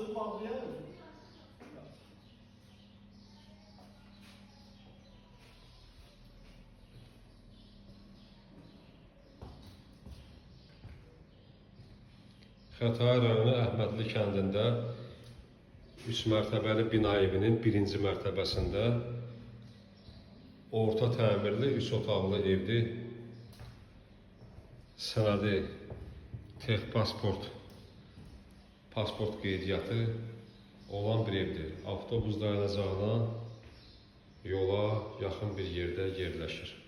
Açıb bağlayalım. Xətai rayonu Əhmədli kəndində 3 mərtəbəli bina evinin 1-ci mərtəbəsində orta təmirli 3 otaqlı evdir. Sənədi pasport qeydiyyatı olan bir evdir. Avtobus dayanacağına yola yaxın bir yerdə yerləşir.